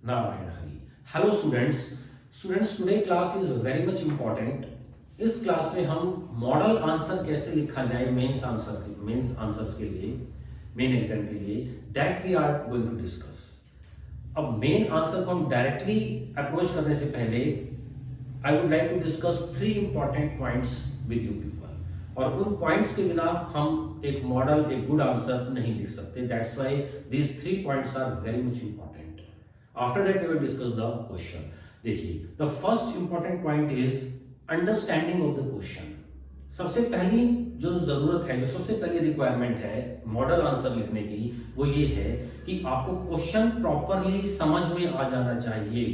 Narayan Hari. Hello students today class is very much important. इस class में हम मॉडल आंसर कैसे लिखा जाए मेंस आंसर्स के लिए, मेन एग्जाम के लिए, that we are going to discuss. अब मेन आंसर को हम डायरेक्टली अप्रोच करने से पहले I would like to discuss 3 important points with you people, और उन पॉइंट्स के बिना हम एक मॉडल, एक गुड आंसर नहीं लिख सकते। That's why these 3 points are very much important. After that we will discuss the question. देखिए, the first important point is understanding of the question. सबसे पहली जो जरूरत है, जो सबसे पहली रिक्वायरमेंट है मॉडल आंसर लिखने की, वो ये है कि आपको क्वेश्चन प्रॉपरली समझ में आ जाना चाहिए।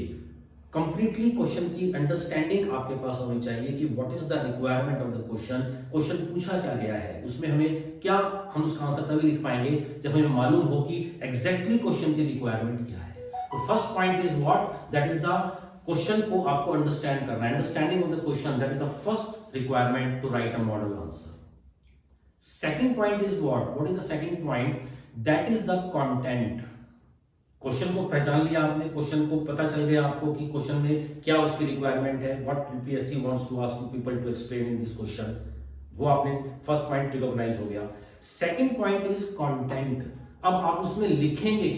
कंप्लीटली क्वेश्चन की अंडरस्टैंडिंग आपके पास होनी चाहिए कि what is the requirement of the question, question पूछा क्या गया है, उसमें हमें क्या, हम उसका आंसर तभी लिख पाएंगे जब हमें मालूम हो कि एग्जैक्टली क्वेश्चन की रिक्वायरमेंट क्या है। तो first point is what, that is the question को आपको अंडरस्टैंड करना है। Understanding of the question, that is the first requirement to write a model answer. Second point is what is the second point, that is the content. Question को पहचान लिया आपने, question को पता चल गया आपको कि क्वेश्चन में क्या उसकी रिक्वायरमेंट है, what UPSC wants to ask people to explain in this question, वो आपने फर्स्ट पॉइंट रिकॉग्नाइज हो गया। Second point is content. अब आप उसमें लिखेंगे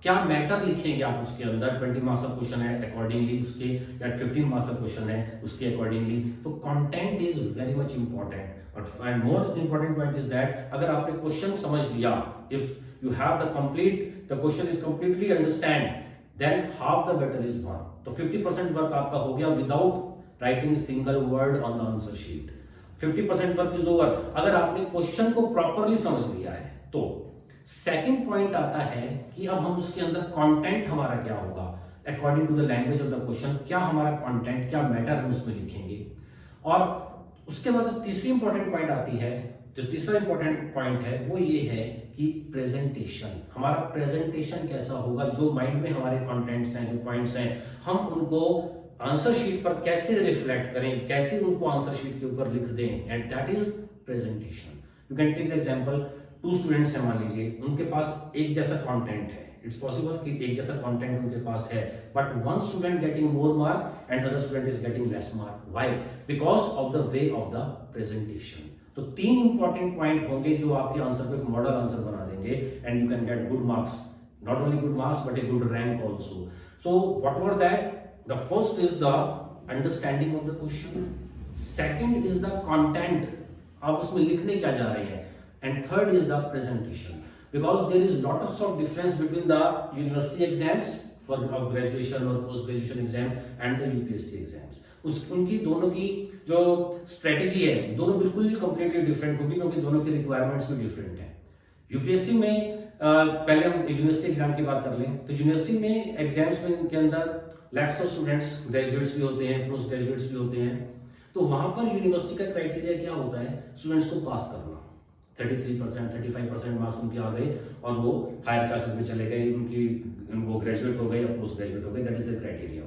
क्या मैटर लिखेंगे आप उसके अंदर। 20 मार्क्स का क्वेश्चन है अकॉर्डिंगली उसके, या 15 मार्क्स का क्वेश्चन है उसके अकॉर्डिंगली। तो content is very much important. और more important point is that अगर आपने क्वेश्चन समझ लिया, if you have the question is completely understand, then half the battle is won। तो 50% वर्क आपका हो गया without writing single word on the answer sheet. 50% work is over अगर आपने क्वेश्चन को प्रॉपरली समझ लिया है। तो सेकंड पॉइंट आता है कि अब हम उसके अंदर कंटेंट हमारा क्या होगा according to the language of the question, क्या हमारा कंटेंट, क्या मैटर हम उसमें लिखेंगे। और उसके बाद जो तीसरी इंपॉर्टेंट पॉइंट आती है, जो तीसरा इंपॉर्टेंट पॉइंट है वो ये है कि प्रेजेंटेशन। हमारा प्रेजेंटेशन कैसा होगा, जो माइंड में हमारे कंटेंट्स हैं, जो पॉइंट्स हैं, हम उनको आंसर शीट पर कैसे रिफ्लेक्ट करें, कैसे उनको आंसर शीट के ऊपर लिख दें, and that is presentation. You can take the example, 2 students हैं मान लीजिए, उनके पास एक जैसा कंटेंट है। इट्स पॉसिबल कि एक जैसा कंटेंट उनके पास है, but one student getting more mark and other student is getting less mark. Why? Because of the way of the presentation. तो 3 इंपॉर्टेंट पॉइंट होंगे जो आपके आंसर को एक मॉडल आंसर बना देंगे, and you can get good marks, not only good marks but a good rank also. So what were that? The first is the understanding of the question, second is the content, आप उसमें लिखने क्या जा रहे हैं, and third is the presentation. Because there is lots of difference between the university exams for graduation और post graduation exam and the UPSC exams. उनकी दोनों की जो स्ट्रेटेजी है, दोनों बिल्कुल ही कंप्लीटली डिफरेंट होगी, क्योंकि दोनों की रिक्वायरमेंट्स भी डिफरेंट है। यूपीएससी में पहले हम यूनिवर्सिटी एग्जाम की बात कर लें, तो यूनिवर्सिटी में एग्जाम्स में के अंदर लैक्स ऑफ स्टूडेंट्स, ग्रेजुएट्स भी होते हैं, पोस्ट ग्रेजुएट्स भी होते हैं। तो वहां पर यूनिवर्सिटी का क्राइटेरिया क्या होता है? स्टूडेंट्स को पास करना। 33%, 35% मार्क्स उनके आ गए और वो हायर क्लासेस में चले गए, वो ग्रेजुएट हो गए या पोस्ट ग्रेजुएट हो गए, that is the criteria.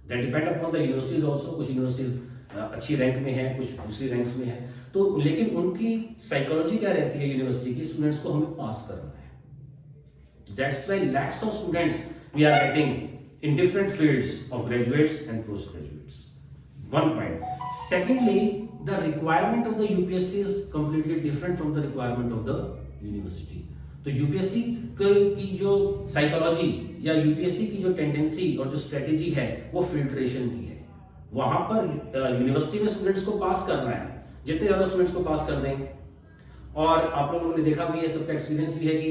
That depend upon the universities also. कुछ यूनिवर्सिटीज अच्छी रैंक में है, कुछ दूसरी रैंक्स में है। तो लेकिन उनकी साइकोलॉजी क्या रहती है यूनिवर्सिटी की, स्टूडेंट्स को हमें पास करना है। That's why lakhs of students we are getting in different fields of graduates and post graduates. One point. Secondly, the requirement of the UPSC is completely different from the requirement of the university। तो UPSC की जो psychology या UPSC की जो tendency और जो strategy है वो फिल्ट्रेशन की है। वहां पर यूनिवर्सिटी में स्टूडेंट्स को पास करना है, जितने ज्यादा स्टूडेंट्स को पास कर दें। और आप लोगों ने देखा भी है, सबका एक्सपीरियंस भी है कि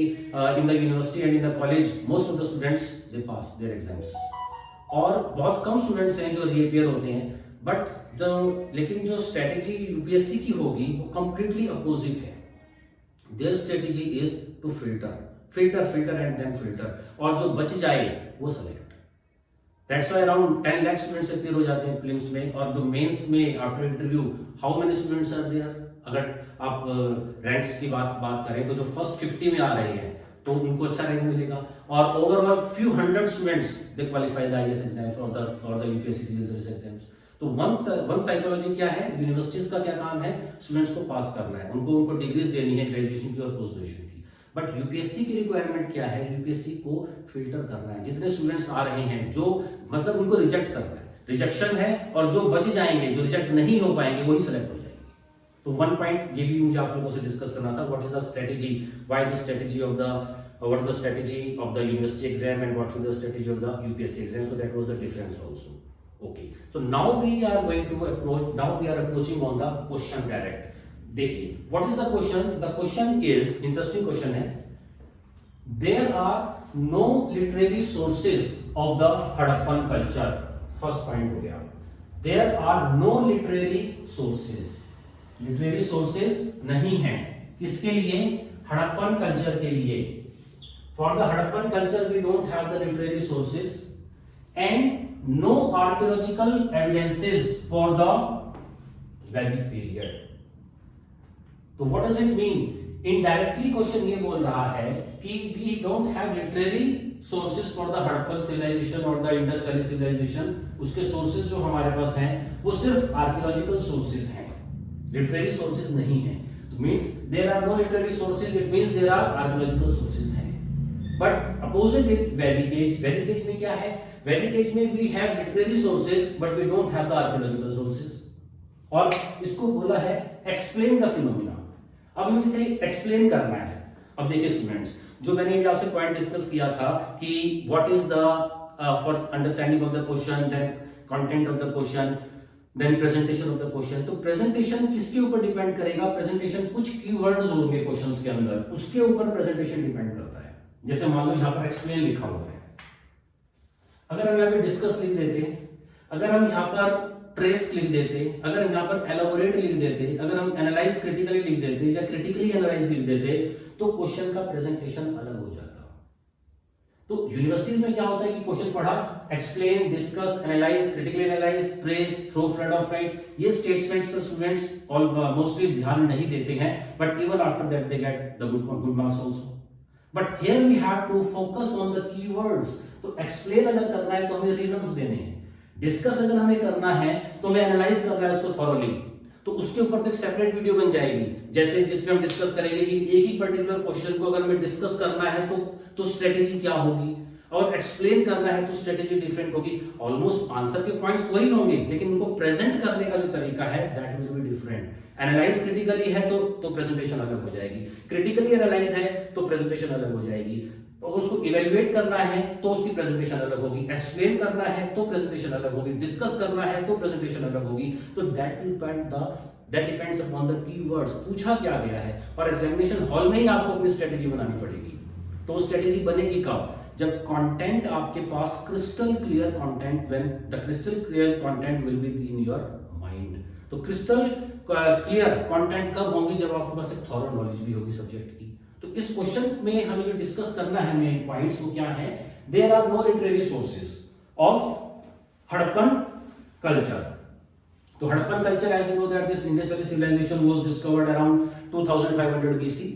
in the university and in the college most of the students they pass their exams, और बहुत कम स्टूडेंट्स हैं जो रीअपियर होते हैं। बट लेकिन जो स्ट्रेटेजी यूपीएससी की होगी वो कंप्लीटली अपोजिट है। Their strategy is to filter and then filter, और जो बच जाए वो select. That's why around 10 lakh students appear हो जाते हैं प्रीलिम्स में, और जो मेंस में after interview how many students are there. अगर आप रैंक्स की बात करें तो जो फर्स्ट 50 में आ रहे हैं तो उनको अच्छा रैंक मिलेगा, और overall few hundred students they qualify the IAS exams और the UPSC civil service exams. तो वन साइकोलॉजी क्या है, यूनिवर्सिटीज का क्या काम है, स्टूडेंट्स को पास करना है, उनको डिग्रीज देनी है ग्रेजुएशन की और पोस्ट ग्रेजुएशन की। बट यूपीएससी की रिक्वायरमेंट क्या है, यूपीएससी को फिल्टर करना है, जितने स्टूडेंट्स आ रहे हैं जो मतलब उनको रिजेक्ट करना है, रिजेक्शन है, और जो बच जाएंगे, जो रिजेक्ट नहीं हो पाएंगे, वही सेलेक्ट हो जाएंगे। तो वन पॉइंट ये भी मुझे आप लोगों से डिस्कस करना था, what is the strategy, why the strategy of the what is the strategy of the university exam and what should the strategy of the UPSC exam, so that was the difference also. Okay, so now we are going to approach, now we are approaching on the question direct. देखिए what is the question, the question is interesting question है, there are no literary sources of the Harappan culture, first point हो गया, there are no literary sources, literary sources नहीं है, किसके लिए, Harappan culture के लिए। For the Harappan culture, we don't have the literary sources and no archaeological evidences for the Vedic period. तो what does it mean? Indirectly question ये बोल रहा है कि we don't have literary sources for the Harappan civilization or the Indus Valley civilization. उसके sources जो हमारे पास हैं वो सिर्फ archaeological sources हैं, literary sources नहीं हैं। तो means there are no literary sources, it means there are archaeological sources हैं। But opposite with Vedic age, Vedic age में क्या है, वैदिक एज में we have literary sources but we don't have the archaeological sources, और इसको बोला है एक्सप्लेन द फिनोमिना। अब हमें इसे एक्सप्लेन करना है। अब देखिए स्टूडेंट्स, जो मैंने अभी आपसे पॉइंट डिस्कस किया था कि what is the for understanding of the question, then content of the question, then presentation of the question. तो प्रेजेंटेशन किसके ऊपर डिपेंड करेगा, प्रेजेंटेशन कुछ कीवर्ड्स होंगे क्वेश्चंस के अंदर, उसके ऊपर प्रेजेंटेशन डिपेंड करता है। जैसे मान लो यहां पर एक्सप्लेन लिखा हुआ है, अगर हम यहां पे डिस्कस लिख देते, अगर हम यहां पर ट्रेस लिख देते, अगर हम यहां पर एलाबोरेट लिख देते, अगर हम एनालाइज क्रिटिकली लिख देते या क्रिटिकली एनालाइज लिख देते, तो क्वेश्चन का प्रेजेंटेशन अलग हो जाता। तो यूनिवर्सिटीज में क्या होता है कि क्वेश्चन पढ़ा, explain, discuss, analyse, critically analyse, trace, throw flood of light, ये स्टेटमेंट्स पर स्टूडेंट्स मोस्टली ध्यान नहीं देते हैं, but even after that they get the good marks also. But here we have to focus on the keywords. तो explain अगर करना है तो हमें reasons देने हैं, discuss अगर हमें करना है तो हमें analyze करना है उसको thoroughly, तो उसके ऊपर तो एक separate वीडियो बन जाएगी, जैसे जिसमें हम डिस्कस करेंगे कि एक ही पर्टिकुलर क्वेश्चन को अगर हमें डिस्कस करना है तो स्ट्रेटेजी क्या होगी, और एक्सप्लेन करना है तो स्ट्रेटेजी डिफरेंट होगी। ऑलमोस्ट आंसर के पॉइंट्स वही होंगे, लेकिन उनको प्रेजेंट करने का जो तरीका है that will be different. Analyse critically है तो प्रेजेंटेशन अलग हो जाएगी, क्रिटिकली एनालाइज है तो प्रेजेंटेशन अलग हो जाएगी, और उसको इवेल्युएट करना है तो उसकी प्रेजेंटेशन अलग होगी, एक्सप्लेन करना है तो प्रेजेंटेशन अलग होगी, डिस्कस करना है तो प्रेजेंटेशन अलग होगी। तो that depends upon the keywords, पूछा क्या गया है, और एग्जामिनेशन हॉल में ही आपको अपनी स्ट्रेटेजी बनानी पड़ेगी। तो स्ट्रेटेजी बनेगी कब, जब कंटेंट आपके पास crystal clear content, when the crystal clear content will be in your mind. तो क्रिस्टल क्लियर कंटेंट कब होंगे, जब आपके पास एक थॉरो नॉलेज भी होगी सब्जेक्ट की। तो इस क्वेश्चन में हमें जो डिस्कस करना है मेन पॉइंट्स वो क्या है, there are no literary sources of Harappan culture. तो Harappan culture, as you know that this Indus valley civilization was discovered around 2500 BC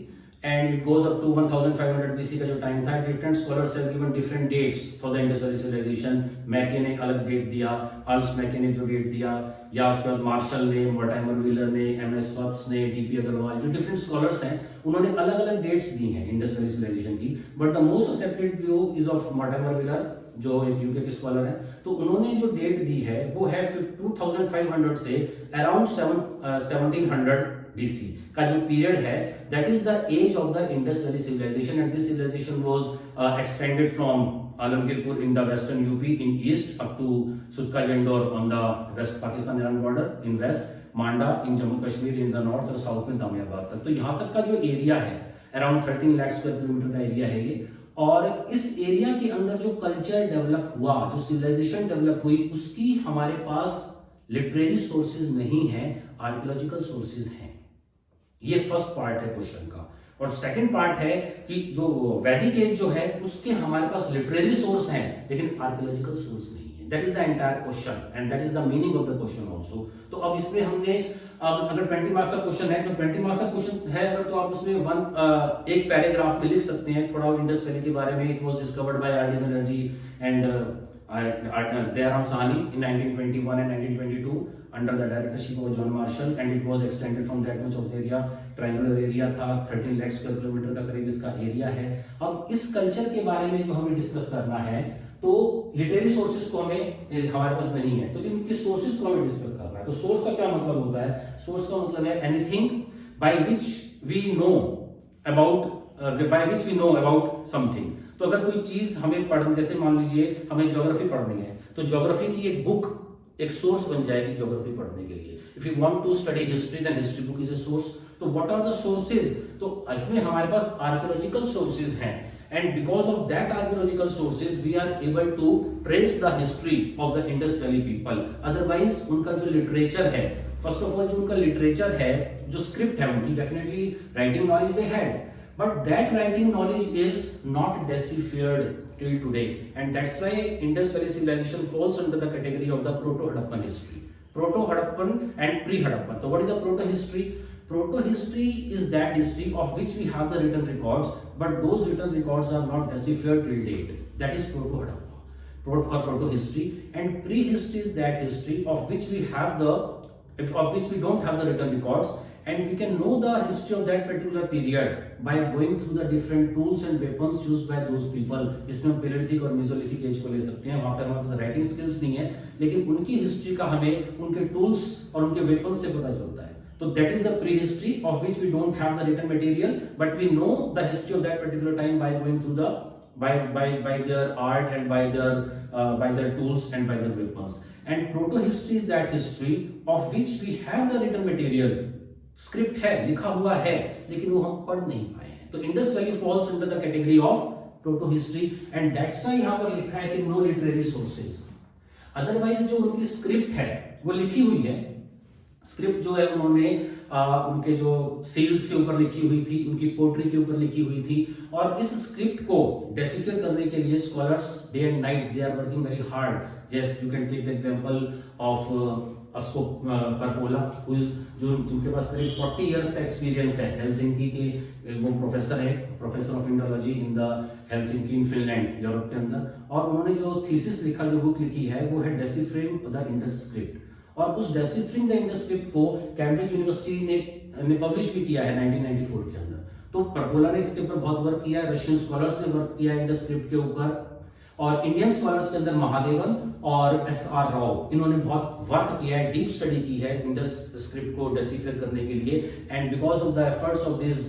and it goes up to 1500 BC का जो टाइम था। Different scholars have given different dates for the Indus valley civilisation. Mackay ने अलग date दिया, earls मैके ने जो date दिया, या उसके बाद मार्शल ने, मॉर्टिमर व्हीलर ने, एमएस वत्स ने, डीपी अग्रवाल, जो डिफरेंट स्कॉलर्स हैं उन्होंने अलग अलग डेट्स दी हैं इंडस वैली सिविलाइजेशन की। But the most accepted view is of Mortimer wheeler, जो यूके के स्कॉलर हैं। तो उन्होंने जो डेट दी है वो है 2500 से अराउंड 1700 BC का जो पीरियड है, that is the age of the Indus valley civilization, and this civilization was expanded from Alamgirpur in the western UP in east up to Sutkagen Dor on the west Pakistan Iran border in west, Manda in Jammu Kashmir in the north, और south में दामियाबाद तक। तो यहाँ तक का जो area है around 13 lakh square kilometre का एरिया है ये, और इस एरिया के अंदर जो कल्चर डेवलप हुआ, जो सिविलाइजेशन डेवलप हुई, उसकी हमारे पास लिटरेरी सोर्सेज नहीं है, आर्कियोलॉजिकल सोर्सेज हैं। ये फर्स्ट पार्ट है क्वेश्चन का। और सेकंड पार्ट है कि जो वैदिक एज जो है उसके हमारे पास लिटरेरी सोर्स हैं लेकिन आर्कियोलॉजिकल सोर्स नहीं है। That is the entire question and that is the meaning of the question also. तो अब इसमें हमने अगर 20 मार्क्स का क्वेश्चन है तो 20 मार्क्स का क्वेश्चन है अगर, तो आप उसमें एक पैराग्राफ में लिख सकते हैं थोड़ा इंडस वैली के बारे में। It was discovered by RD Banerjee and Dayram Sahani in 1921 and 1922 under the directorship of John Marshall, and it was extended from that much of the area. Triangular area था, 13 lakh square kilometre का करीब इसका area है। अब इस culture के बारे में जो हमें डिस्कस करना है, तो लिटरेरी सोर्सेज को हमारे पास नहीं है, तो इनके सोर्सेज को हमें डिस्कस करना है। तो सोर्स का क्या मतलब होता है? सोर्स का मतलब है anything by which we know about something. तो अगर कोई चीज हमें पढ़, जैसे मान लीजिए हमें ज्योग्राफी पढ़नी है, तो ज्योग्राफी की एक बुक एक सोर्स बन जाएगी ज्योग्राफी पढ़ने के लिए। If you want to study history, then history book is a source. तो व्हाट आर द सोर्सेज? तो इसमें हमारे पास आर्कियोलॉजिकल सोर्सेज हैं, and because of that archaeological sources we are able to trace the history of the Indus Valley people. Otherwise उनका जो literature है, first of all जो उनका लिटरेचर है, जो स्क्रिप्ट है उनकी, definitely writing knowledge they had, but that writing knowledge is not deciphered till today, and that's why Indus Valley civilization falls under the category of the Proto-Harappan history. Proto-Harappan and pre-Harappan. So what is the Proto-history? Proto-history is that history of which we have the written records, but those written records are not deciphered till date. That is Proto-Harappa, Proto-history. And pre-history is that history of which we don't have the written records, and we can know the history of that particular period by going through the different tools and weapons used by those people. इसमें palaeolithic और Mesolithic as को ले सकते हैं। वहां पर हमारे पास writing skills नहीं है, लेकिन उनकी हिस्ट्री का हमें उनके टूल्स और उनके वेपन्स से पता चलता है। So that is the prehistory of which we don't have the written material, but we know the history of that particular time by going through the by their art and by their tools and by their weapons. And proto-history is that history of which we have the written material. Script है, लिखा हुआ है, लेकिन वो हम पढ़ नहीं पाए हैं। तो Indus valley falls under the category of proto history, and that's why यहां पर लिखा है कि नो लिटरेरी सोर्सेज। अदरवाइज जो उनकी स्क्रिप्ट है वो लिखी हुई है। स्क्रिप्ट जो है उन्होंने उनके जो सील्स के ऊपर लिखी हुई थी, उनकी पोट्री के ऊपर लिखी हुई थी, और इस स्क्रिप्ट को डेसिफर करने के लिए scholars day and night they are working very hard. Yes, you can take the example of Asko Parpola, जिनके पास करीब 40 इयर्स का एक्सपीरियंस है। हेलसिंकी के वो प्रोफेसर है, professor of Indology in the Helsinki in Finland, Europe के अंदर। और उन्होंने जो थीसिस लिखा, जो बुक लिखी है, वो है डेसिफरिंग द इंडस स्क्रिप्ट। और उस डेसिफरिंग द इंडस स्क्रिप्ट को कैम्ब्रिज यूनिवर्सिटी ने पब्लिश भी किया है 1994 के अंदर। तो परपोला ने इसके ऊपर बहुत वर्क किया है, रशियन स्कॉलर्स ने वर्क किया है इंडस स्क्रिप्ट के ऊपर, और इंडियन स्कॉलर्स के अंदर महादेवन और एस.आर. राव, इन्होंने बहुत वर्क किया है, डीप स्टडी की है इंडस स्क्रिप्ट को डेसिफर करने के लिए। And because of the efforts of this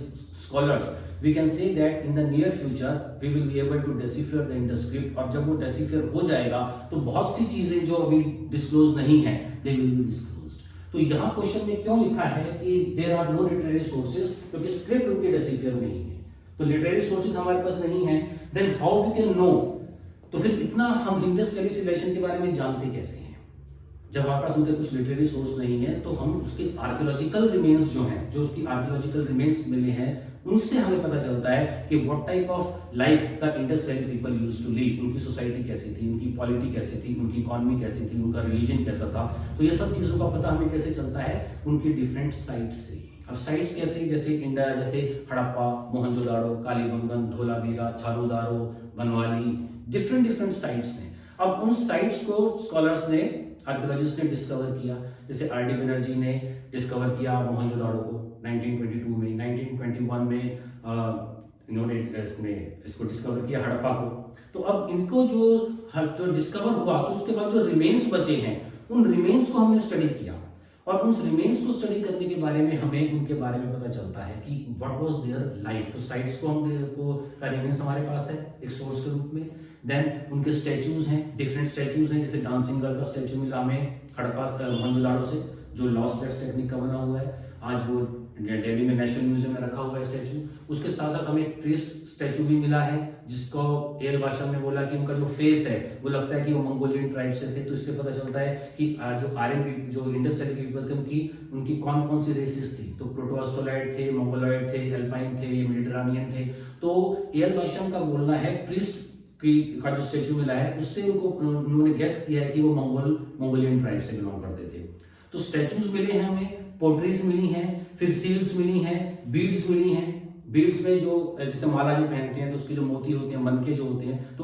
scholars we can say that in the near future we will be able to decipher the Indus script। और जब वो decipher हो जाएगा तो बहुत सी चीजें जो अभी डिस्क्लोज नहीं है, they will be disclosed। तो यहाँ क्वेश्चन में क्यों लिखा है कि there are no literary sources, क्योंकि स्क्रिप्ट उनके decipher नहीं है। तो लिटरेरी सोर्सेज हमारे पास नहीं है, then how we can know? तो फिर इतना हम इंडस वैली सिविलाइजेशन के बारे में जानते कैसे हैं? जब हमारे पास उनके कुछ लिटरेरी सोर्स नहीं है, तो हम उसके आर्कियोलॉजिकल रिमेन्स जो हैं, जो उसकी आर्कियोलॉजिकल रिमेन्स मिले हैं, उनसे हमें पता चलता है कि what type of life the Indus valley people used to live. उनकी सोसाइटी कैसी थी, उनकी पॉलिटी कैसी थी, उनकी इकोनॉमी कैसी थी, उनका रिलीजन कैसा था। तो ये सब चीजों का पता हमें कैसे चलता है? उनकी डिफरेंट साइट्स से। अब साइट्स कैसे? जैसे इंडिया, जैसे हड़प्पा, मोहनजोदाड़ो, कालीबंगन, धोलावीरा, चारूदारो, बनवाली, डिफरेंट साइट्स हैं। अब उन साइट्स को स्कॉलर्स ने, आर्कियोलॉजिस्ट ने डिस्कवर किया। जैसे आर डी बनर्जी ने डिस्कवर किया मोहनजोदाड़ो को 1922 में, 1921 में इन्होंने इसको डिस्कवर किया हड़प्पा को। तो अब इनको जो डिस्कवर हुआ, तो उसके बाद जो रिमेन्स बचे हैं, उन रिमेन्स को हमने स्टडी किया, और उन रिमेन्स को स्टडी करने के बारे में हमें उनके बारे में पता चलता है कि व्हाट वाज देयर लाइफ। तो साइट्स को का रिमेन्स हमारे पास है एक सोर्स के रूप में। देन उनके स्टैचूज हैं, डिफरेंट स्टैचूज हैं, जैसे डांसिंग गर्ल का स्टैचू मिला हमें हड़प्पा मोहनजोदाड़ो से, जो लॉस्ट फ्लैक्स टेक्निक का बना हुआ है। आज वो दिल्ली में नेशनल म्यूजियम में रखा हुआ है स्टैचू। उसके साथ साथ हमें एक प्रीस्ट स्टैचू भी मिला है, जिसको एल भाषा ने बोला कि उनका जो फेस है वो लगता है कि वो मंगोलियन ट्राइब से थे। तो इससे पता चलता है कि जो आर्यन, जो इंडस वैली पीपल थे, उनकी कौन कौन सी रेसेस थी। तो प्रोटोऑस्ट्रोलाइड थे, मंगोलॉइड थे, एल्पाइन थे, मेडिटेरेनियन थे। तो एल भाषा का बोलना है प्रीस्ट का जो स्टैचू मिला है, उससे उन्होंने गेस किया है कि वो मंगोलियन ट्राइब से बिलोंग करते थे। तो स्टैचूज मिले हैं हमें, पोट्रीज मिली हैं, फिर सील्स मिली हैं, बीड्स मिली हैं। बीड्स में जो जैसे माला जो पहनते हैं, तो उसके जो मोती होते हैं, मनके जो होते हैं, तो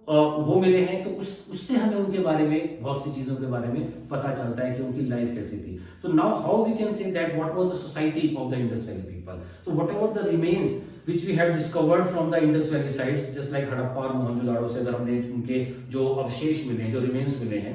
वो मिले हैं, तो उससे हमें उनके बारे में बहुत सी चीजों के बारे में पता चलता है कि उनकी लाइफ कैसी थी. So now how we can say that what was the society of the Indus valley people. So whatever the remains which we have discovered from the Indus Valley sites, just like Harappa और मोहनजोदाड़ो से अगर हमने उनके जो अवशेष मिले हैं, जो रिमेन्स मिले हैं,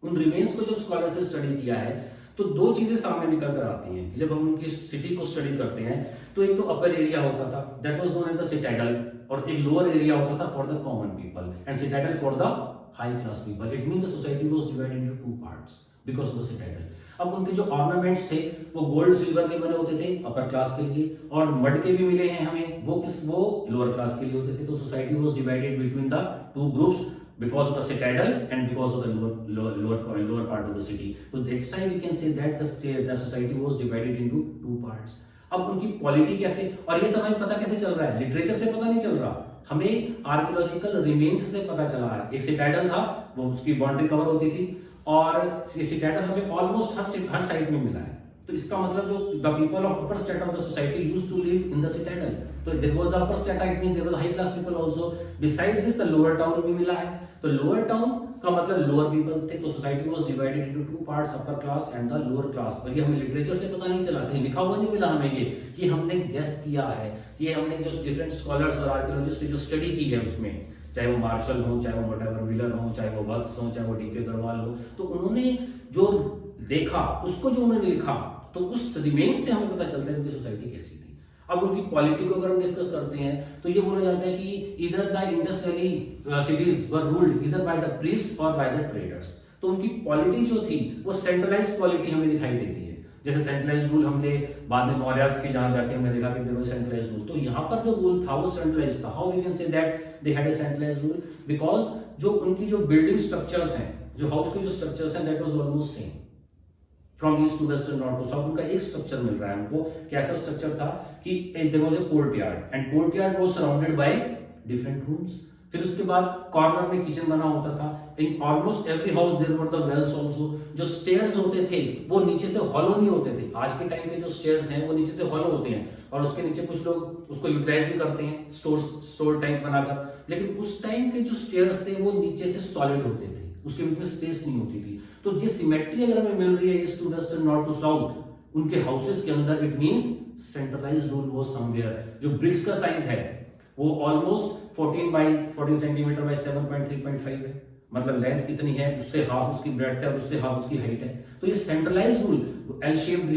उन रिमेन्स को जब स्कॉलर्स ने स्टडी किया है तो दो चीजें सामने निकल कर आती हैं. जब हम उनकी सिटी को स्टडी करते हैं तो एक तो अपर एरिया होता था, that was known as the citadel, और एक लोअर एरिया होता था for the common people and citadel for the high class people. It means the society was divided into two parts because of the citadel. अब उनके जो ornaments थे वो gold silver के बने होते थे अपर क्लास के लिए, और मड के भी मिले हैं हमें, वो लोअर क्लास के लिए होते थे. तो society was divided between the two groups because of the citadel and because of the lower part of the city. So that's why we can say that the society was divided into two parts. अब उनकी polity कैसे, और ये सब हमें पता कैसे चल रहा है, लिटरेचर से पता नहीं चल रहा, हमें आर्कियोलॉजिकल रिमेन्स से पता चला है. एक सिटाडल था, वो उसकी बाउंड्री कवर होती थी, और ये सिटाडल हमें ऑलमोस्ट हर साइड में मिला है. तो इसका मतलब जो the people of upper state of the society used to live in the citadel. तो there was the upper state, it means there was high class people also. Besides this the lower town भी मिला है. तो lower town का मतलब lower people थे. तो society was divided into two parts, upper class and the lower class. और ये हमें लिटरेचर से पता नहीं चला, कहीं लिखा हुआ नहीं मिला हमें. ये हमने गेस किया है, ये हमने जो डिफरेंट स्कॉलर्स और आर्कियोलॉजिस्ट ने जो स्टडी की है उसमें, चाहे वो मार्शल हो, चाहे वो मोटेवर व्हीलर हो, चाहे वो वत्स हो, चाहे वो डीपी अग्रवाल हो, तो उन्होंने जो देखा उसको जो उन्होंने लिखा, तो उस रिमेन्स से हमें पता चलता है कि सोसाइटी कैसी थी. अब उनकी पॉलिटी को अगर हम डिस्कस करते हैं तो ये बोला जाता है कि इधर the Indus valley cities were ruled इधर बाय द प्रीस्ट और बाय द ट्रेडर्स. तो उनकी पॉलिटी जो थी वो सेंट्रलाइज्ड पॉलिटी हमें दिखाई देती है. जैसे सेंट्रलाइज्ड रूल हमने बाद में मौर्यस के जहां जाके हमने देखा कि देयर वाज सेंट्रलाइज्ड रूल. तो यहाँ पर जो रूल था वो सेंट्रलाइज्ड था. How we can say that they had a centralised rule, because जो उनकी जो बिल्डिंग स्ट्रक्चर्स हैं, जो हाउस के जो स्ट्रक्चर्स हैं, that was almost same from east to west and north to south. उनका एक स्ट्रक्चर मिल रहा है हमको. कैसा स्ट्रक्चर था कि there was a courtyard and courtyard was surrounded by different rooms. फिर उसके बाद कॉर्नर में किचन बना होता था. In almost every house there were the wells also. जो स्टेयर्स होते थे वो नीचे से हॉलो नहीं होते थे. आज के टाइम पे जो स्टेयर्स हैं वो नीचे से हॉलो होते हैं, और उसके नीचे कुछ लोग उसको यूटिलाइज भी करते हैं स्टोर टाइप बनाकर. लेकिन उस टाइम के जो स्टेयर्स थे वो नीचे से सॉलिड होते थे, उसके बीच में स्पेस नहीं होती थी. तो ये सिमेट्री अगर हमें मिल रही है east to west and north to south उनके हाउसेस के अंदर, it means centralised rule was somewhere. जो ब्रिक्स का साइज है वो ऑलमोस्ट 14 सेंटीमीटर बाय 7.3.5 है. मतलब लेंथ कितनी है, उससे हाफ उसकी ब्रेड्थ है और उससे हाफ उसकी हाइट है. तो ये centralised rule L shaped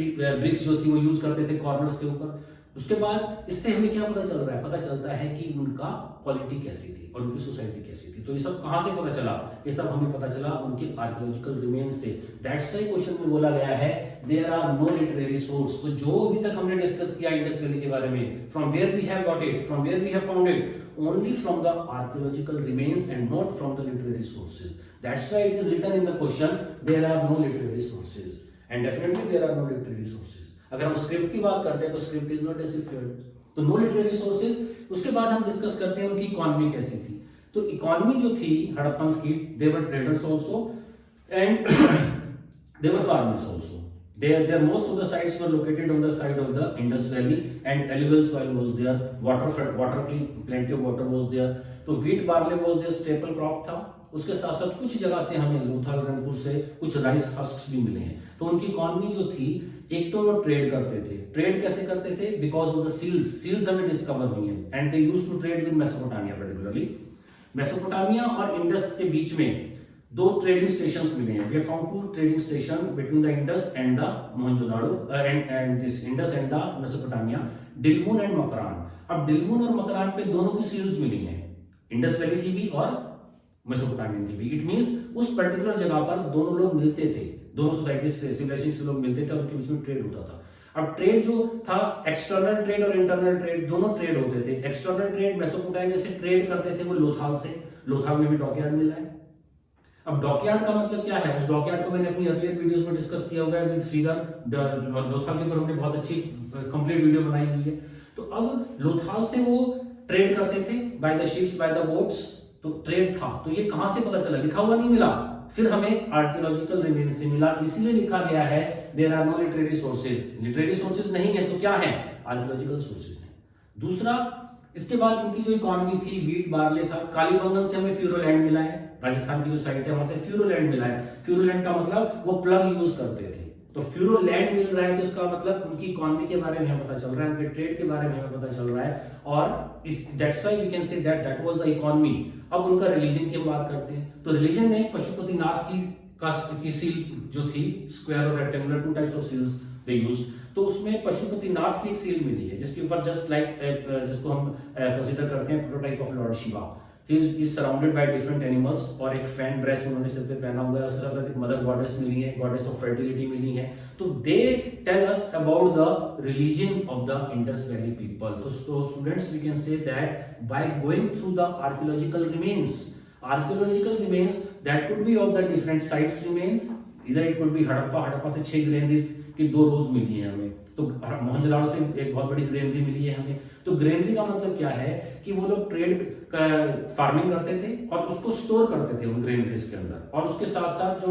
bricks जो थी वो यूज करते थे कॉर्नर्स के ऊपर. उसके बाद इससे हमें क्या पता चल रहा है, पता चलता है कि उनका क्वालिटी कैसी थी और उनकी सोसाइटी कैसी थी. तो ये सब कहां से पता चला, ये सब हमें पता चला उनके आर्कियोलॉजिकल रिमेन्स से. दैट्स व्हाई क्वेश्चन में बोला गया है there are no literary source. तो जो अभी तक हमने डिस्कस किया इंडस वैली के बारे में, from where we have got it, from where we have found it, only from the archaeological remains and not from the literary sources. That's why it is written in the question there are no literary sources, and definitely there are no literary sources. अगर हम script की बात करते हैं तो script is not deciphered, तो no literary sources. उसके बाद हम डिस्कस करते हैं उनकी इकोनॉमी कैसी थी. तो इकोनॉमी जो थी हड़प्पन्स की, they were traders also and they were farmers also. Their most of the sites were located on the side of the Indus Valley and alluvial soil was there. Plenty of water was there. तो wheat barley was their staple crop था. उसके साथ साथ कुछ जगह से हमें लोथल रंगपुर से कुछ राइस हस्क्स भी मिले हैं. तो उनकी इकोनॉमी जो थी, एक तो वो ट्रेड करते थे. ट्रेड कैसे करते थे, बिकॉज ऑफ द सील्स हमें डिस्कवर हुई है and they used to trade with Mesopotamia. Particularly Mesopotamia और इंडस के बीच में दो ट्रेडिंग स्टेशंस मिले हैं. We have found two trading station between the Indus and the Mohenjodaro and this Indus and the Mesopotamia, Dilmun and Makran. अब डिलमुन और मकरान पे दोनों की सील्स मिली हैं, इंडस वैली की भी और मेसोपोटामियन की भी. इट मींस उस पर्टिकुलर जगह पर दोनों लोग मिलते थे, दोनों सोसाइटी से सिविलाइजेशन से लोग मिलते थे और उनके बीच में ट्रेड होता था. अब ट्रेड जो था, एक्सटर्नल ट्रेड और इंटरनल ट्रेड दोनों ट्रेड होते थे. एक्सटर्नल ट्रेड मेसोपोटामिया से ट्रेड करते थे वो लोथाल से. लोथाल में भी डॉकयार्ड मिला है. अब डॉकयार्ड का मतलब क्या है, उस डॉकयार्ड को मैंने अपनी अर्लियर वीडियोस में डिस्कस किया हुआ है विद फिगर. लोथाल के ऊपर हमने बहुत अच्छी कंप्लीट वीडियो बनाई हुई है. तो अब लोथाल से वो ट्रेड करते थे by the ships, by the boats. तो ट्रेड था. तो ये कहां से पता चला, लिखा हुआ नहीं मिला, फिर हमें आर्कियोलॉजिकल रिमेन्स से मिला. इसीलिए लिखा गया है there are no literary sources. Literary sources नहीं है तो क्या है, आर्कियोलॉजिकल सोर्सेज है. दूसरा, इसके बाद इनकी जो इकोनॉमी थी, वीट बार्ले था। कालीबंगन से हमें फ्यूरोलैंड मिला है, राजस्थान की जो साइट है वहां से फ्यूरोलैंड मिला है। फ्यूरोलैंड का मतलब वो प्लग यूज करते थे, तो फ्यूरोलैंड मिल रहा है तो इसका मतलब उनकी इकोनॉमी के बारे में हमें पता चल रहा है, उनके ट्रेड के बारे में हमें पता चल रहा है, और इस that's why we can say that was the economy. अब उनका रिलीजन की हम बात करते हैं, तो रिलीजन में पशुपतिनाथ की सील जो थी, स्क्वायर और rectangular, two types of seals they used, तो उसमें पशुपतिनाथ की एक सील मिली है जिसके ऊपर जस्ट लाइक जिसको हम कंसीडर करते हैं prototype of Lord Shiva. He is surrounded by different animals, और एक फैन ड्रेस उन्होंने सिर पे पहना हुआ है, उसके साथ एक मदर गॉडेस मिली है, गॉडेस ऑफ फर्टिलिटी मिली है। तो they tell us about the religion of the Indus valley people. तो students we can say that by going through the archaeological remains that could be of the different sites remains, इधर it could be Harappa से 6 granaries की 2 रोज मिली है हमें, तो मोहनजोदाड़ो से एक बहुत बड़ी ग्रेनरी मिली है हमें। तो ग्रेनरी का मतलब क्या है कि वो लोग ट्रेड फार्मिंग करते थे और उसको स्टोर करते थे उन ग्रेनरीज के अंदर, और उसके साथ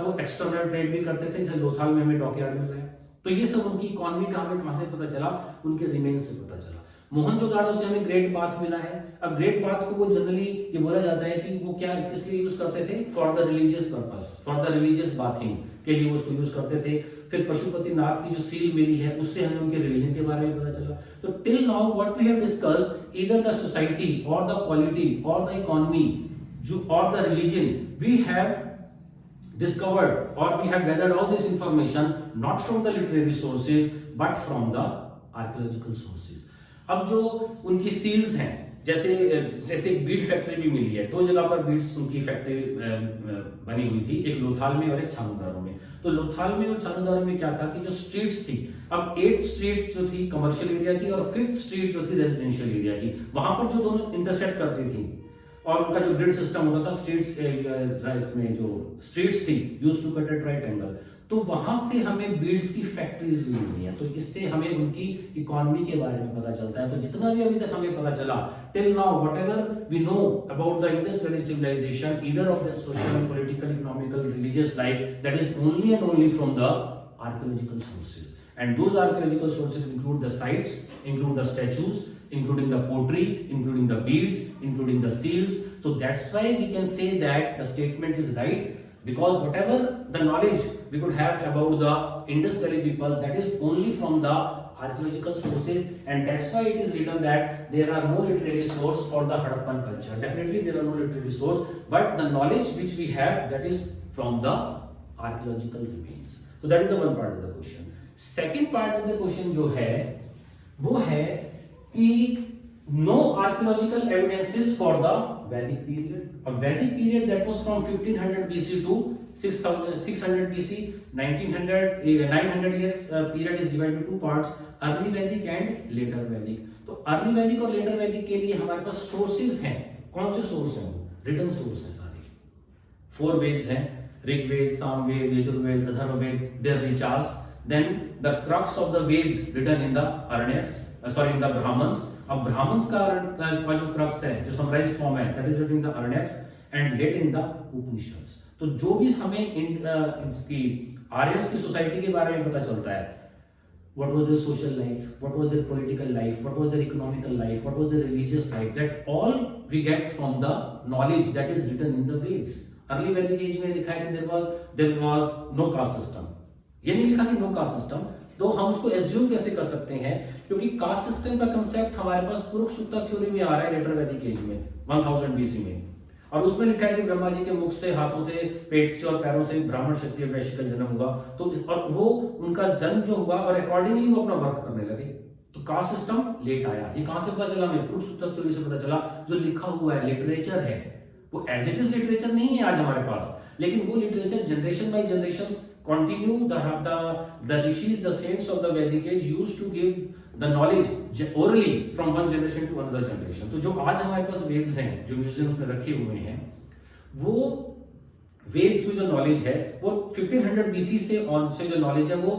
वो एक्सटर्नल ट्रेड भी करते थे, जैसे लोथाल में हमें डॉकयार्ड मिला है। तो ये सब उनकी इकोनॉमी का हमें कहां से पता चला, उनके रिमेन्स से पता चला। मोहनजोदाड़ो से हमें ग्रेट बाथ मिला है। अब ग्रेट बाथ को वो जनरली ये बोला जाता है कि वो क्या किस लिए यूज करते थे, for the religious purpose, for the religious bathing के लिए उसको यूज करते थे। फिर पशुपतिनाथ की जो सील मिली है उससे हमें उनके रिलीजन के बारे में पता चला। तो till now what we have discussed, either the society और द क्वालिटी और द इकोनॉमी और the religion, we have discovered or we have gathered all this information not from the literary sources but from the archaeological sources. अब जो उनकी seals हैं, जैसे Beed factory भी मिली है, 2 जगह पर बीड्स उनकी फैक्ट्री बनी हुई थी, एक लोथाल में और एक छानूदारो में। तो लोथाल में और छानूदारो में क्या था कि जो स्ट्रीट्स थी, अब 8th स्ट्रीट जो थी कमर्शियल एरिया की और 5th स्ट्रीट जो थी रेजिडेंशियल एरिया की, वहां पर जो दोनों इंटरसेक्ट करती थी और उनका जो ग्रिड सिस्टम होता था, स्ट्रीट्स में जो स्ट्रीट्स थी used to cut at right angle, तो वहां से हमें बीड्स की फैक्ट्रीज भी मिली है। तो इससे हमें उनकी इकोनॉमी के बारे में पता चलता है। तो जितना भी अभी तक हमें पता चला till now, whatever we know about the Indus valley civilisation, either of the social, political, economical, religious life, that is only and only from the archaeological sources, and those archaeological sources include the sites, include the statues, including the pottery, including the beads, including the seals. So that's why we can say that the statement is right, because whatever the knowledge we could have about the Indus Valley people, that is only from the archaeological sources, and that's why it is written that there are no literary source for the Harappan culture. Definitely there are no literary source, but the knowledge which we have, that is from the archaeological remains. So that is the one part of the question. Second part of the question जो है वो है कि no archaeological evidences for the Vedic period. A Vedic period that was from 1500 BC to 600 BC, 900 years period is divided into 2 parts, early Vedic and later Vedic. तो early Vedic और later Vedic के लिए हमारे पास sources हैं। कौन से source हैं? written source हैं सारे। 4 वेद्स हैं, Rigveda, Samaveda, Yajurveda, Atharvaveda, their rechas. Then the crux of the Veds written in the Aranyaks, in the Brahmans. अब Brahmans का जो crux है, जो summarized form है, that is written in the Aranyaks and later in the Upanishads. तो जो भी हमें इसकी आर्यंस की सोसाइटी के बारे में पता चलता है, what was their social life, what was their political life, what was their economical life, what was their religious life, that all we get from the knowledge that is written in the Veds. Early Vedic age में लिखा है कि there was no caste system. ये नहीं लिखा कि no caste system, तो हम उसको एज्यूम कैसे कर सकते हैं, क्योंकि कास्ट सिस्टम का कंसेप्ट हमारे पास पुरुष सूक्ता थ्योरी में आ रहा है लेटर वैदिक एज में 1000 बीसी में, और उसमें लिखा है कि ब्रह्मा जी के मुख से, हाथों से, पेट से और पैरों से ब्राह्मण, क्षत्रिय, वैश्य का जन्म हुआ। तो और वो उनका जन्म जो हुआ और अकॉर्डिंगली वो अपना वर्क करने लगे। तो कास्ट सिस्टम लेट आया। ये कहां से पता चला हमें? पुरुष सूक्ता थ्योरी से पता चला। जो लिखा हुआ है लिटरेचर है वो एज इट इज लिटरेचर नहीं है आज हमारे पास, लेकिन वो literature generation by generation continue. The rishis, the saints of the Vedic age used to give the knowledge orally from one generation to another generation. तो जो आज हमारे पास वेद्स हैं, जो म्यूजियम्स में रखे हुए हैं, वो वेद्स में जो नॉलेज है वो 1500 BC से जो नॉलेज है वो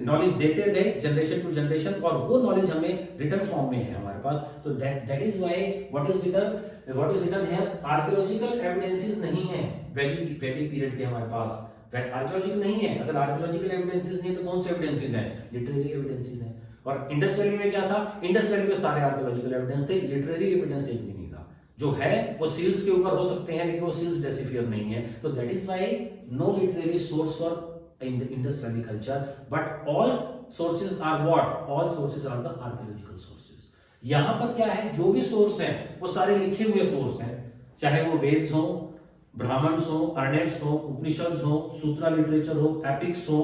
नॉलेज देते गए जनरेशन टू जनरेशन, और वो नॉलेज हमें रिटन फॉर्म में है हमारे पास। तो that is why what is written here, archaeological evidences नहीं है वैदिक पीरियड के हमारे पास। आर्कियोलॉजिकल नहीं है। अगर आर्कियोलॉजिकल एविडेंसेस नहीं है तो कौन से एविडेंसेस हैं? लिटरेरी एविडेंसेस हैं। और इंडस वैली में क्या था, इंडस वैली में सारे आर्कियोलॉजिकल एविडेंस थे, लिटरेरी एविडेंस एक भी नहीं था। जो है वो सील्स के ऊपर हो सकते हैं, लेकिन वो सील्स डेसिफियर नहीं है। तो that is why no literary source for Indus valley culture, but all sources are what, all sources are the archaeological sources. यहां पर क्या है, जो भी सोर्स हैं वो सारे लिखे हुए सोर्स हैं, चाहे वो वेद्स हो, ब्राह्मण्स हो, अर्नेट्स हो, उपनिषद्स हो, सूत्रा लिटरेचर हो, एपिक्स हो,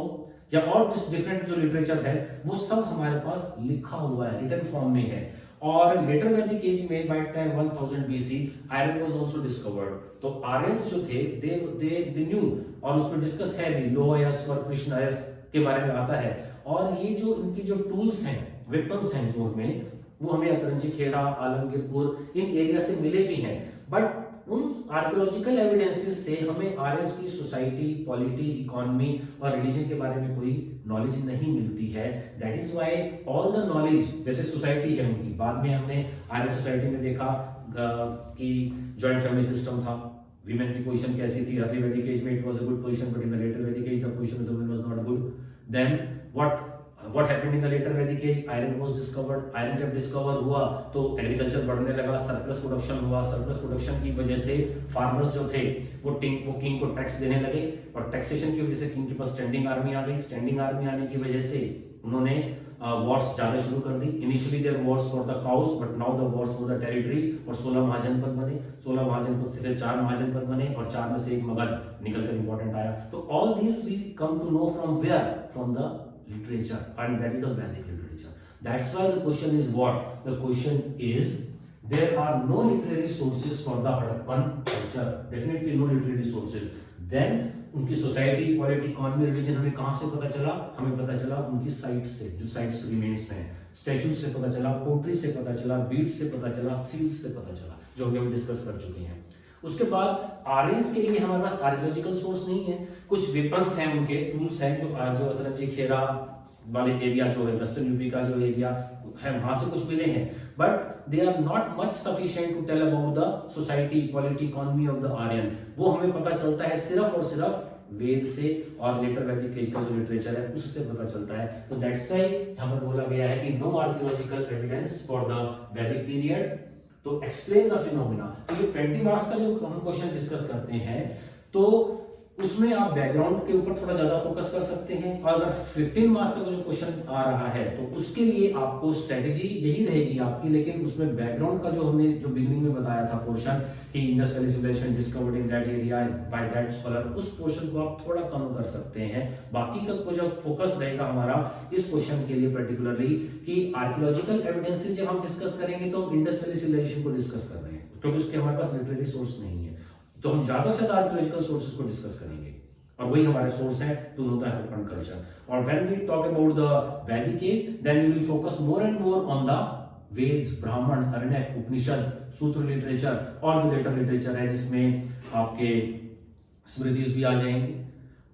या और डिफरेंट जो लिटरेचर है वो सब हमारे पास लिखा हुआ है, रिटन फॉर्म में है। और लेटर वैदिक एज में by time 1000 BC iron was also discovered. तो आर्यंस जो थे दे न्यू, और उसमें डिस्कस है भी लोहयस और कृष्णयस के बारे में आता है। और ये जो इनकी जो टूल्स हैं, वेपन्स हैं जो हमें, वो हमें अतरंजी खेड़ा, आलमगीरपुर इन एरिया से मिले भी हैं। बट उन आर्कियोलॉजिकल एविडेंसेस से हमें आर्यंस की सोसाइटी, पॉलिटी, इकोनॉमी और रिलीजन के बारे में कोई नॉलेज नहीं मिलती है। That is why all the knowledge, जैसे सोसाइटी है उनकी, बाद में हमने आर्यन सोसाइटी में देखा कि जॉइंट फैमिली सिस्टम था, विमेन की पोजीशन कैसी थी। अर्ली वैदिक एज में it was a good position, but in the later Vedic age the position of the women was not good. Then what happened in the later Vedic age, iron was discovered। Iron जब discover हुआ तो agriculture बढ़ने लगा, surplus production हुआ। Surplus production की वजह से farmers जो थे वो किंग को टैक्स देने लगे, और टैक्सेशन की वजह से किंग के पास स्टैंडिंग आर्मी आ गई। स्टैंडिंग आर्मी आने की वजह से उन्होंने वॉर्स ज्यादा शुरू कर दी। Initially there wars for the cows, but now the wars for the territories. और 16 महाजनपद बने, 16 महाजनपद से फिर 4 महाजनपद बने, और 4 में से एक मगध निकलकर इंपॉर्टेंट आया। तो all this we come to know from where, from the literature, and that is the Vedic literature. That's why the question is what? The question is there are no literary sources for the Harappan culture. Definitely no literary sources. Then उनकी society, polity, economy, religion हमें कहां से पता चला? हमें पता चला उनकी साइट्स से, जो साइट्स रिमेन्स में, स्टैच्यूज से पता चला, पोट्री से पता चला, बीट्स से पता चला, सील्स से पता चला, जो अभी हम डिस्कस कर चुके हैं। उसके बाद आर्यंस के लिए हमारे पास आर्कियोलॉजिकल सोर्स नहीं है। कुछ वेपन्स हैं, उनके टूल्स हैं, जो अतरंजी खेड़ा वाले एरिया जो है, वेस्टर्न यूपी का जो एरिया है, वहां से कुछ मिले हैं, but they are not much sufficient to tell about the society, polity, economy of the Aryan. वो हमें पता चलता है सिर्फ और सिर्फ वेद से, और लेटर वैदिक एज का जो लिटरेचर है उससे पता चलता है। तो दैट्स व्हाई यहां पर बोला गया है कि no archaeological evidence for the Vedic period. तो एक्सप्लेन द फिनोमिना। तो ये 20 मार्क्स का जो हम क्वेश्चन डिस्कस करते हैं, तो उसमें आप बैकग्राउंड के ऊपर थोड़ा ज्यादा फोकस कर सकते हैं। और अगर 15 मार्क्स का जो क्वेश्चन आ रहा है, तो उसके लिए आपको स्ट्रेटेजी यही रहेगी आपकी, लेकिन उसमें बैकग्राउंड का जो हमने जो बिगिनिंग में बताया था पोर्शन कि Indus valley civilisation discovered in that area by that scholar, उस पोर्शन को आप थोड़ा कम कर सकते हैं। बाकी का जो फोकस रहेगा हमारा इस क्वेश्चन के लिए पर्टिकुलरली, कि आर्कियोलॉजिकल एविडेंसेस जब हम डिस्कस करेंगे तो इंडस वैली सिविलाइजेशन को डिस्कस कर रहे हैं, क्योंकि उसके हमारे पास लिटरेरी सोर्स नहीं है, तो हम ज्यादा से ज्यादा आर्कियोलॉजिकल सोर्सेज को डिस्कस करेंगे, और वही हमारे सोर्स है to know the Harappan culture. और when we talk about the Vedic age, then we will focus more and more on the Vedas, Brahmana, Aranyaka, उपनिषद, सूत्र लिटरेचर, और जो लेटर लिटरेचर है जिसमें आपके स्मृतिज भी आ जाएंगे,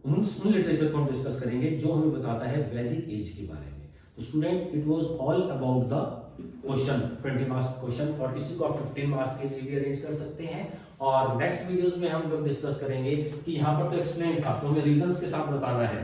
उन लिटरेचर को हम डिस्कस करेंगे जो हमें बताता है वैदिक एज के बारे में। तो student, it was all about the question, 20 marks question, और इसी को आप 15 मार्क्स के लिए भी अरेंज कर सकते हैं। और नेक्स्ट वीडियोस में हम लोग डिस्कस करेंगे कि यहाँ पर तो एक्सप्लेन था, तो हमें रीजंस के साथ बताना है।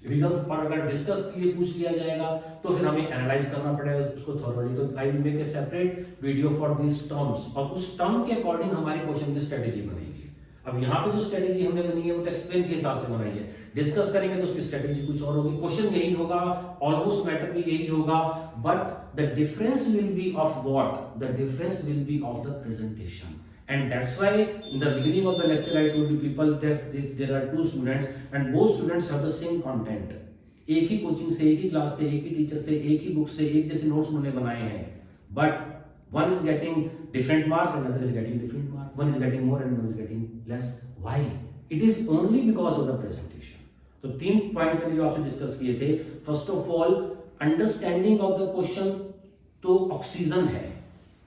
रीजंस पर अगर डिस्कस के लिए पूछ लिया जाएगा तो फिर हमें एनालाइज करना पड़ेगा उसको थॉरोली। तो I will make a separate video for this terms, और उस टर्म के अकॉर्डिंग हमारी क्वेश्चन की स्ट्रेटेजी बनेगी। अब यहाँ पे जो स्ट्रेटेजी हमने बनाई है वो तो एक्सप्लेन के हिसाब से बनाई है, डिस्कस करेंगे तो उसकी स्ट्रेटेजी कुछ और होगी, क्वेश्चन यही होगा, ऑलमोस्ट मैटर भी यही होगा, but the difference will be of what, the difference will be of the presentation. And that's why in the beginning of the lecture I told you people that if there are 2 students and both students have the same content, एक ही coaching से, एक ही class से, एक ही teacher से, एक ही book से, एक जैसे नोट्स उन्होंने बनाए हैं, but one is getting different mark and another is getting different mark, one is getting more and one is getting less. Why? It is only because of the presentation. तो 3 point मैंने जो आपसे discuss किए थे, first of all understanding of the question तो oxygen है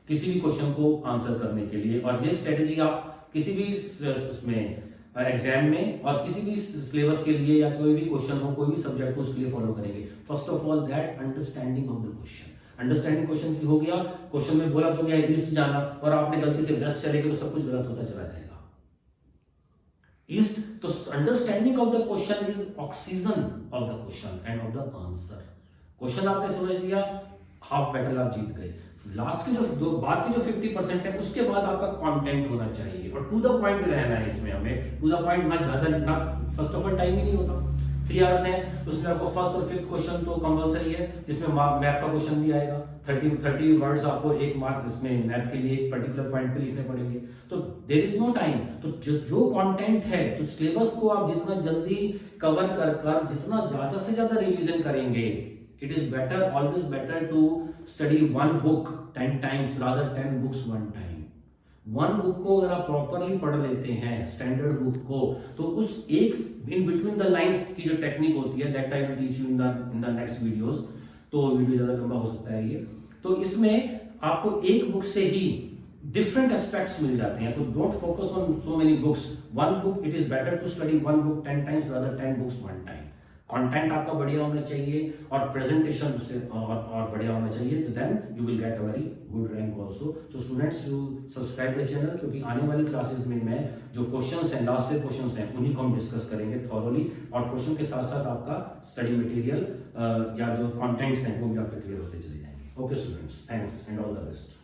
किसी भी क्वेश्चन को आंसर करने के लिए, और ये स्ट्रेटेजी आप किसी भी उसमें एग्जाम में और किसी भी सिलेबस के लिए या कोई भी क्वेश्चन हो, कोई भी सब्जेक्ट हो, उसके लिए फॉलो करेंगे। First of all that understanding of the question. Understanding question की हो गया, क्वेश्चन में बोला तो गया ईस्ट जाना, और आपने गलती से वेस्ट चले गए तो सब कुछ गलत होता चला जाएगा। ईस्ट, तो understanding of the question is oxygen of the question end of the answer. Question आपने समझ लिया, हाफ बैटल आप जीत गए। लास्ट के जो बाद के जो 50% है उसके बाद आपका कंटेंट होना चाहिए और टू द पॉइंट रहना है। इसमें हमें टू द पॉइंट, ना ज्यादा ना, फर्स्ट ऑफ ऑल टाइम ही नहीं होता, 3 आवर्स हैं, उसमें आपको फर्स्ट और फिफ्थ क्वेश्चन तो कंपलसरी है, जिसमें मैप का क्वेश्चन भी आएगा। 30 वर्ड्स आपको एक मार्क इसमें मैप के लिए एक पर्टिकुलर पॉइंट पे लिखने पड़ेंगे, तो देयर इज नो टाइम। तो जो कंटेंट है, तो सिलेबस को आप जितना जल्दी कवर कर जितना ज्यादा से ज्यादा रिवीजन करेंगे, it is better, always better to study one book 10 times rather 10 books one time। One book को अगर आप प्रॉपरली पढ़ लेते हैं, स्टैंडर्ड बुक को, तो उस एक इन बिटवीन द लाइंस की जो टेक्निक होती है, that I will teach you in the next videos. तो वीडियो ज्यादा लंबा हो सकता है ये, तो इसमें आपको एक बुक से ही डिफरेंट एस्पेक्ट्स मिल जाते हैं। तो don't focus on so many books, one book, it is better to study one book 10 times rather 10 books one time। Content आपका बढ़िया होना चाहिए और प्रेजेंटेशन उससे और बढ़िया होना चाहिए, तो then you will get a very good rank also. So students, you subscribe the channel, क्योंकि आने वाली क्लासेस में मैं जो क्वेश्चंस हैं, लास्ट से क्वेश्चंस हैं, उन्हीं को हम डिस्कस करेंगे थॉरोली, और क्वेश्चन के साथ साथ आपका स्टडी मटेरियल या जो कंटेंट्स हैं वो भी आपके क्लियर होते चले जाएंगे। Okay students, thanks and all the best.